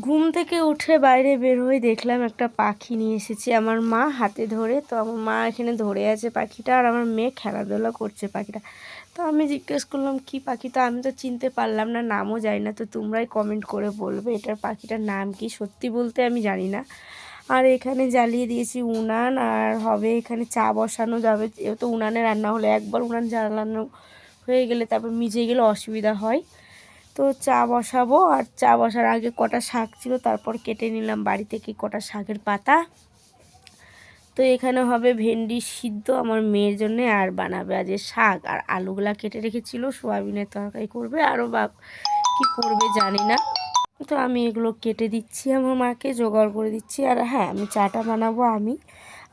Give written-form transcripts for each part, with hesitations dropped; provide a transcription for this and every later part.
ঘুম থেকে উঠে বাইরে বের হয়ে দেখলাম একটা পাখি নিয়ে এসেছে আমার মা হাতে ধরে। তো আমার মা এখানে ধরে আছে পাখিটা, আর আমার মেয়ে খেলাধুলা করছে পাখিটা। তো আমি জিজ্ঞেস করলাম কি পাখি, তো আমি তো চিনতে পারলাম না, নামও জানি না। তো তোমরাই কমেন্ট করে বলবে এটার পাখিটার নাম কি। সত্যি বলতে আমি জানি না। আর এখানে জ্বালিয়ে দিয়েছি উনান, আর হবে এখানে চা বসানো যাবে। যেহেতু উনানে রান্না হলে একবার উনান জ্বালানো হয়ে গেলে তারপর মিজে গেলে অসুবিধা হয়। তো চা বসাবো, আর চা বসার আগে কটা শাক ছিল তারপর কেটে নিলাম বাড়ি থেকে কটা শাকের পাতা। তো এখানে হবে ভেন্ডি সিদ্ধ আমার মেয়ের জন্য, আর বানাবে আজ শাক, আর আলুগুলা কেটে রেখেছিল সোয়াবিনের তরকারি করবে, আরও বা কী করবে জানি না। তো আমি এগুলো কেটে দিচ্ছি, আমার মাকে জোগাড় করে দিচ্ছি। আর হ্যাঁ, আমি চাটা বানাবো আমি।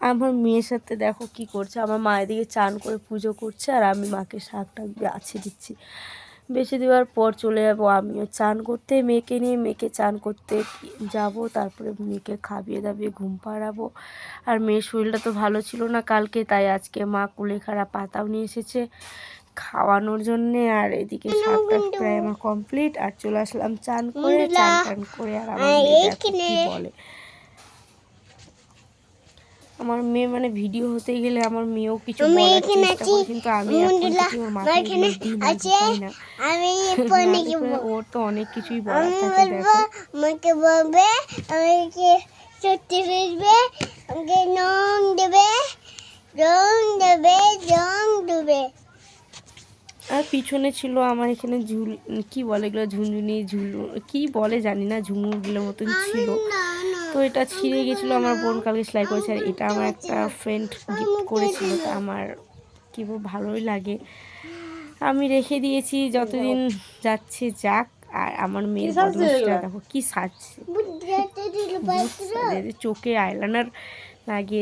আমার মেয়ের সাথে দেখো কি করছে, আমার মা এদিকে চান করে পুজো করছে, আর আমি মাকে শাকটা বাছিয়ে দিচ্ছি। বেছে দেওয়ার পর চলে যাবো আমিও চান করতে, মেয়েকে নিয়ে মেয়েকে চান করতে যাব। তারপরে মেয়েকে খাইয়ে দাবিয়ে ঘুম পাড়াবো। আর মেয়ের শরীরটা তো ভালো ছিল না কালকে, তাই আজকে মা কুলেখাড়া পাতাও নিয়ে এসেছে খাওয়ানোর জন্যে। আর এদিকে শাকটা প্রায় আমার কমপ্লিট, আর চলে আসলাম চান করে, চান টান করে। আর আমার মেয়ে দেখো কি বলে, আমার মেয়ে মানে ভিডিও হতে গেলে আমার মেয়েও কিছু বলার চেষ্টা করে, কিন্তু আমি এখন থেকে ওর মাথায় এগুলো দিই না, ঢুকাই না। ওর তো অনেক কিছুই বলার থাকে। দেখো আমাকে বলবে, আমাকে সত্যি ফিরবে, আমাকে রং দেবে, রং দেবে, রং দেবে। আর পিছনে ছিল আমার এখানে কি বলে এগুলো, ঝুনঝুনি কি বলে জানি না, ঝুমুরগুলোর মতন ছিল। তো এটা ছিঁড়ে গেছিলো, আমার বোন কালকে সেলাই করেছে। আর এটা আমার একটা ফ্রেন্ড গিফট করেছিল, তা আমার কি ভালোই লাগে, আমি রেখে দিয়েছি যতদিন যাচ্ছে যাক। আর আমার মেয়ের বদমাশটা দেখো কি সাজছে, চোখে আইলাইনার লাগিয়ে